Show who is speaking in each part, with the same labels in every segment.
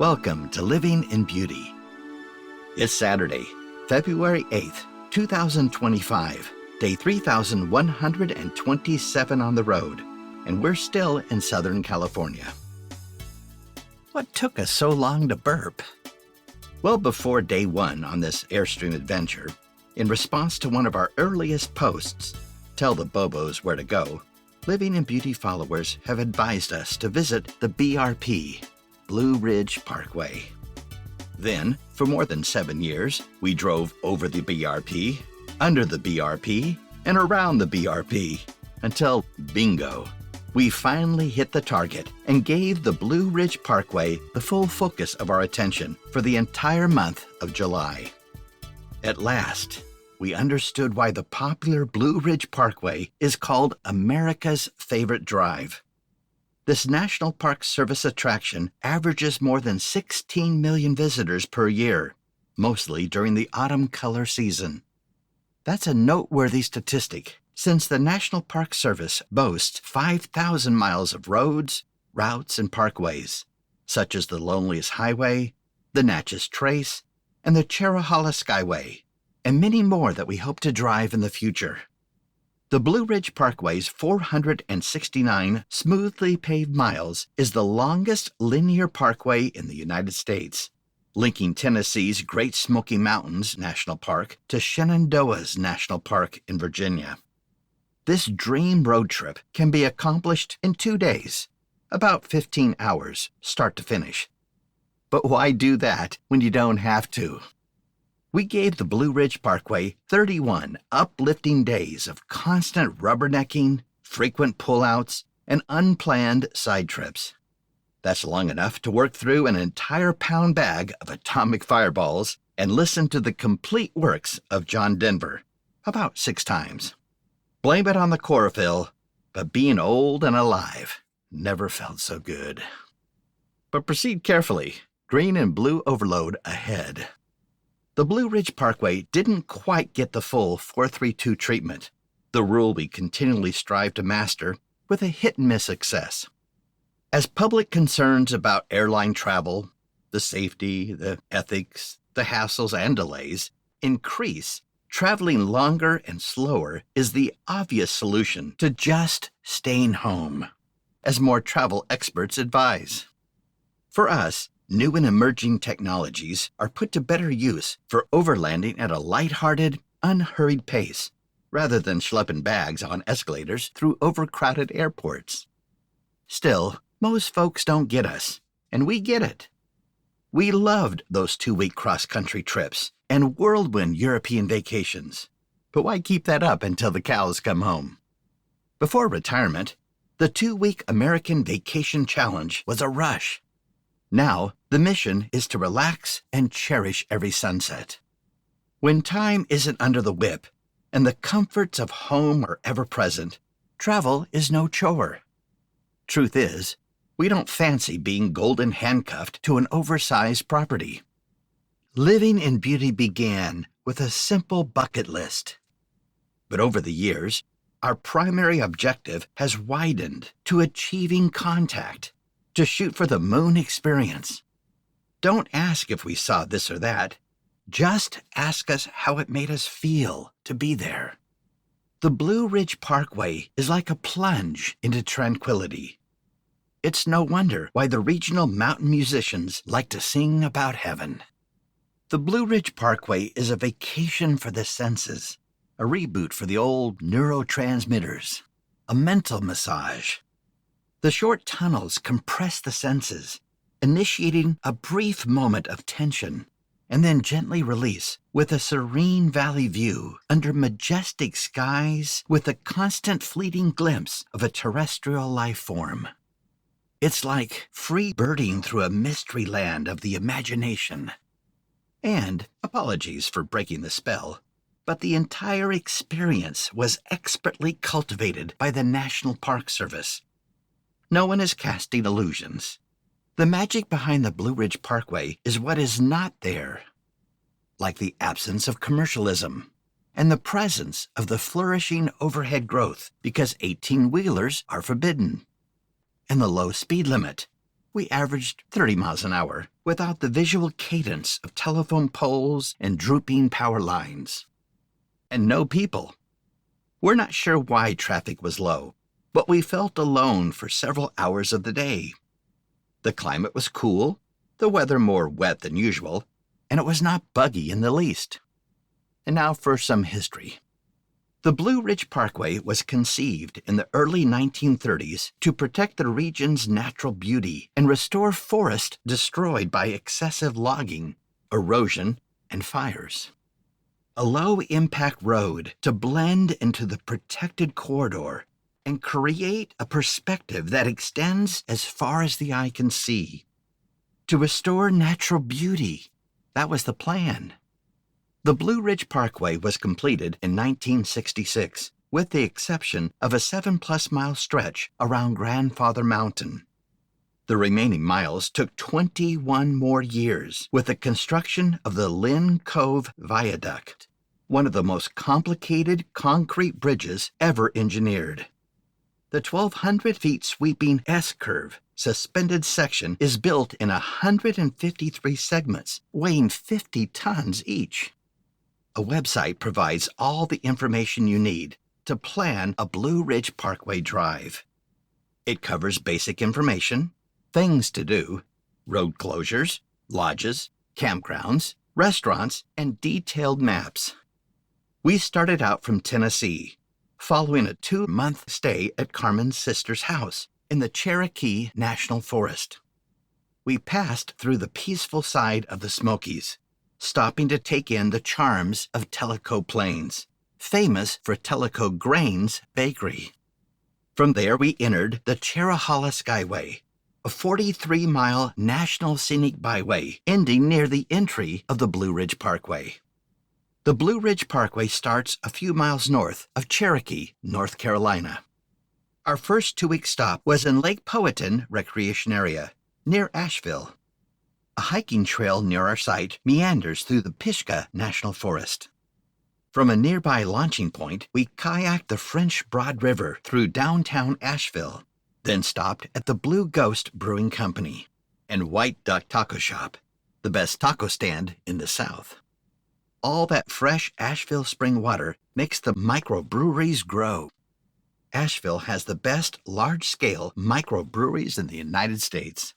Speaker 1: Welcome to Living in Beauty. It's Saturday, February 8th, 2025, day 3,127 on the road, and we're still in Southern California. What took us so long to burp? Well, before day one on this Airstream adventure, in response to one of our earliest posts, Tell the Bobos Where to Go, Living in Beauty followers have advised us to visit the BRP, Blue Ridge Parkway. Then, for more than 7 years, we drove over the BRP, under the BRP, and around the BRP, until, bingo, we finally hit the target and gave the Blue Ridge Parkway the full focus of our attention for the entire month of July. At last, we understood why the popular Blue Ridge Parkway is called America's favorite drive. This National Park Service attraction averages more than 16 million visitors per year, mostly during the autumn color season. That's a noteworthy statistic, since the National Park Service boasts 5,000 miles of roads, routes, and parkways, such as the Loneliest Highway, the Natchez Trace, and the Cherrahala Skyway, and many more that we hope to drive in the future. The Blue Ridge Parkway's 469 smoothly paved miles is the longest linear parkway in the United States, linking Tennessee's Great Smoky Mountains National Park to Shenandoah's National Park in Virginia. This dream road trip can be accomplished in 2 days, about 15 hours, start to finish. But why do that when you don't have to? We gave the Blue Ridge Parkway 31 uplifting days of constant rubbernecking, frequent pullouts, and unplanned side trips. That's long enough to work through an entire pound bag of atomic fireballs and listen to the complete works of John Denver, about 6 times. Blame it on the chlorophyll, but being old and alive never felt so good. But proceed carefully. Green and blue overload ahead. The Blue Ridge Parkway didn't quite get the full 432 treatment, the rule we continually strive to master with a hit-and-miss success. As public concerns about airline travel, the safety, the ethics, the hassles, and delays increase, traveling longer and slower is the obvious solution to just staying home, as more travel experts advise. For us, new and emerging technologies are put to better use for overlanding at a lighthearted, unhurried pace, rather than schlepping bags on escalators through overcrowded airports. Still, most folks don't get us, and we get it. We loved those 2-week cross-country trips and whirlwind European vacations, but why keep that up until the cows come home? Before retirement, the 2-week American Vacation Challenge was a rush. Now, the mission is to relax and cherish every sunset. When time isn't under the whip and the comforts of home are ever present, travel is no chore. Truth is, we don't fancy being golden handcuffed to an oversized property. Living in Beauty began with a simple bucket list. But over the years, our primary objective has widened to achieving contact, to shoot for the moon experience. Don't ask if we saw this or that. Just ask us how it made us feel to be there. The Blue Ridge Parkway is like a plunge into tranquility. It's no wonder why the regional mountain musicians like to sing about heaven. The Blue Ridge Parkway is a vacation for the senses, a reboot for the old neurotransmitters, a mental massage. The short tunnels compress the senses, initiating a brief moment of tension, and then gently release with a serene valley view under majestic skies with a constant fleeting glimpse of a terrestrial life form. It's like free birding through a mystery land of the imagination. And, apologies for breaking the spell, but the entire experience was expertly cultivated by the National Park Service. No one is casting illusions. The magic behind the Blue Ridge Parkway is what is not there, like the absence of commercialism and the presence of the flourishing overhead growth because 18-wheelers are forbidden, and the low speed limit, we averaged 30 miles an hour without the visual cadence of telephone poles and drooping power lines. And no people. We're not sure why traffic was low, but we felt alone for several hours of the day. The climate was cool, the weather more wet than usual, and it was not buggy in the least. And now for some history. The Blue Ridge Parkway was conceived in the early 1930s to protect the region's natural beauty and restore forests destroyed by excessive logging, erosion, and fires. A low-impact road to blend into the protected corridor and create a perspective that extends as far as the eye can see. To restore natural beauty, that was the plan. The Blue Ridge Parkway was completed in 1966, with the exception of a 7+ mile stretch around Grandfather Mountain. The remaining miles took 21 more years with the construction of the Lynn Cove Viaduct, one of the most complicated concrete bridges ever engineered. The 1,200 feet sweeping S-curve suspended section is built in 153 segments, weighing 50 tons each. A website provides all the information you need to plan a Blue Ridge Parkway drive. It covers basic information, things to do, road closures, lodges, campgrounds, restaurants, and detailed maps. We started out from Tennessee, following a 2-month stay at Carmen's sister's house in the Cherokee National Forest. We passed through the peaceful side of the Smokies, stopping to take in the charms of Tellico Plains, famous for Tellico Grains Bakery. From there, we entered the Cherahalla Skyway, a 43-mile national scenic byway ending near the entry of the Blue Ridge Parkway. The Blue Ridge Parkway starts a few miles north of Cherokee, North Carolina. Our first 2-week stop was in Lake Powhatan Recreation Area, near Asheville. A hiking trail near our site meanders through the Pisgah National Forest. From a nearby launching point, we kayaked the French Broad River through downtown Asheville, then stopped at the Blue Ghost Brewing Company and White Duck Taco Shop, the best taco stand in the South. All that fresh Asheville spring water makes the microbreweries grow. Asheville has the best large-scale microbreweries in the United States.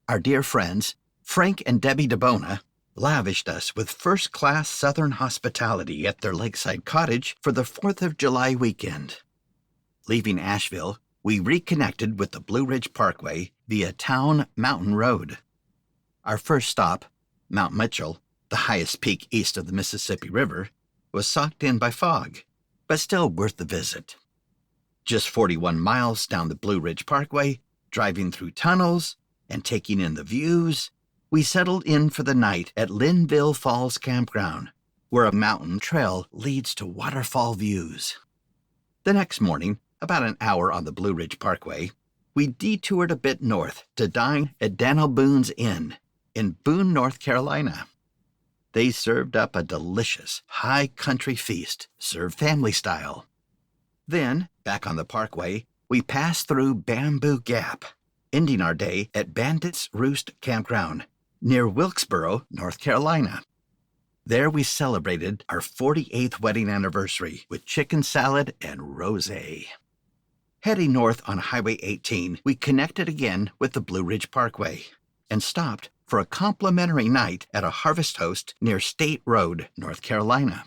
Speaker 1: Our dear friends, Frank and Debbie DeBona, lavished us with first-class Southern hospitality at their lakeside cottage for the 4th of July weekend. Leaving Asheville, we reconnected with the Blue Ridge Parkway via Town Mountain Road. Our first stop, Mount Mitchell, the highest peak east of the Mississippi River, was socked in by fog, but still worth the visit. Just 41 miles down the Blue Ridge Parkway, driving through tunnels and taking in the views, we settled in for the night at Linville Falls Campground, where a mountain trail leads to waterfall views. The next morning, about an hour on the Blue Ridge Parkway, we detoured a bit north to dine at Daniel Boone's Inn in Boone, North Carolina. They served up a delicious high country feast, served family style. Then, back on the parkway, we passed through Bamboo Gap, ending our day at Bandit's Roost Campground, near Wilkesboro, North Carolina. There we celebrated our 48th wedding anniversary with chicken salad and rosé. Heading north on Highway 18, we connected again with the Blue Ridge Parkway and stopped for a complimentary night at a Harvest Host near State Road, North Carolina.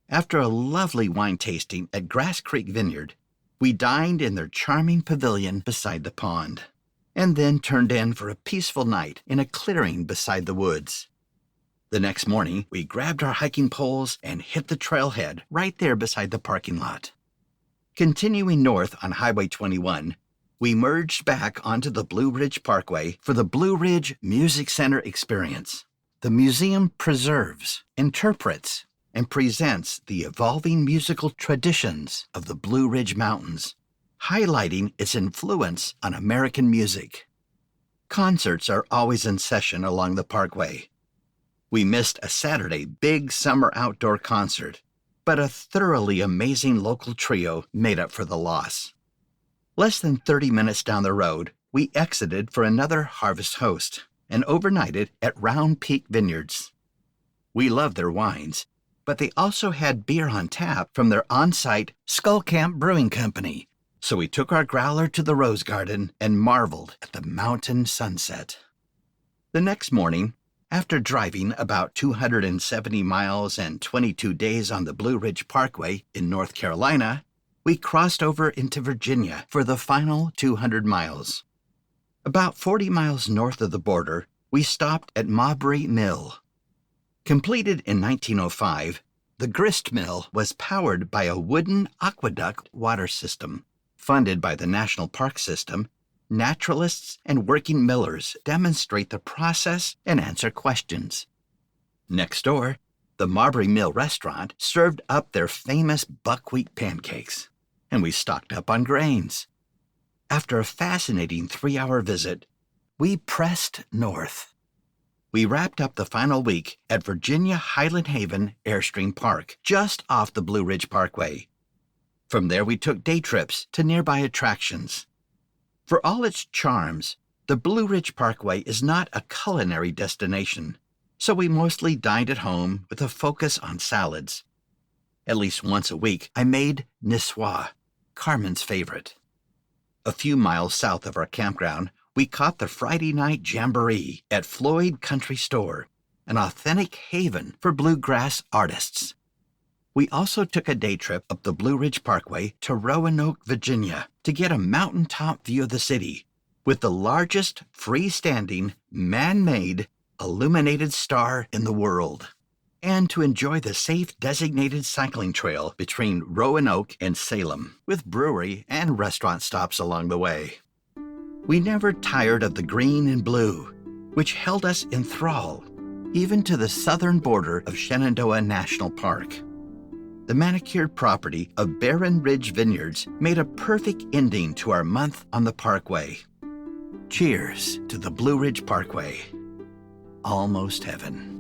Speaker 1: After a lovely wine tasting at Grass Creek Vineyard, we dined in their charming pavilion beside the pond, and then turned in for a peaceful night in a clearing beside the woods. The next morning, we grabbed our hiking poles and hit the trailhead right there beside the parking lot. Continuing north on Highway 21, we merged back onto the Blue Ridge Parkway for the Blue Ridge Music Center experience. The museum preserves, interprets, and presents the evolving musical traditions of the Blue Ridge Mountains, highlighting its influence on American music. Concerts are always in session along the parkway. We missed a Saturday big summer outdoor concert, but a thoroughly amazing local trio made up for the loss. Less than 30 minutes down the road, we exited for another harvest host and overnighted at Round Peak Vineyards. We loved their wines, but they also had beer on tap from their on-site Skull Camp Brewing Company, so we took our growler to the Rose Garden and marveled at the mountain sunset. The next morning, after driving about 270 miles and 22 days on the Blue Ridge Parkway in North Carolina, we crossed over into Virginia for the final 200 miles. About 40 miles north of the border, we stopped at Maubrey Mill. Completed in 1905, the grist mill was powered by a wooden aqueduct water system. Funded by the National Park System, naturalists and working millers demonstrate the process and answer questions. Next door, the Maubrey Mill restaurant served up their famous buckwheat pancakes, and we stocked up on grains. After a fascinating 3-hour visit, we pressed north. We wrapped up the final week at Virginia Highland Haven Airstream Park, just off the Blue Ridge Parkway. From there, we took day trips to nearby attractions. For all its charms, the Blue Ridge Parkway is not a culinary destination, so we mostly dined at home with a focus on salads. At least once a week, I made niçoise, Carmen's favorite. A few miles south of our campground, we caught the Friday night jamboree at Floyd Country Store, an authentic haven for bluegrass artists. We also took a day trip up the Blue Ridge Parkway to Roanoke, Virginia, to get a mountaintop view of the city, with the largest freestanding, man-made, illuminated star in the world, and to enjoy the safe designated cycling trail between Roanoke and Salem, with brewery and restaurant stops along the way. We never tired of the green and blue, which held us in thrall, even to the southern border of Shenandoah National Park. The manicured property of Barren Ridge Vineyards made a perfect ending to our month on the Parkway. Cheers to the Blue Ridge Parkway. Almost heaven.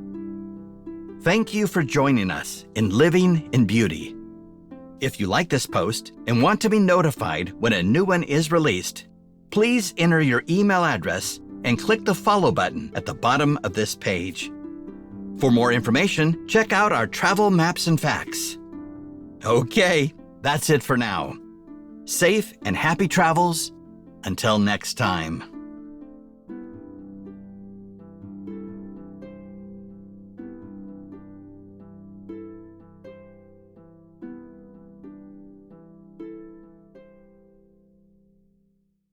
Speaker 1: Thank you for joining us in Living in Beauty. If you like this post and want to be notified when a new one is released, please enter your email address and click the follow button at the bottom of this page. For more information, check out our travel maps and facts. Okay, that's it for now. Safe and happy travels until next time.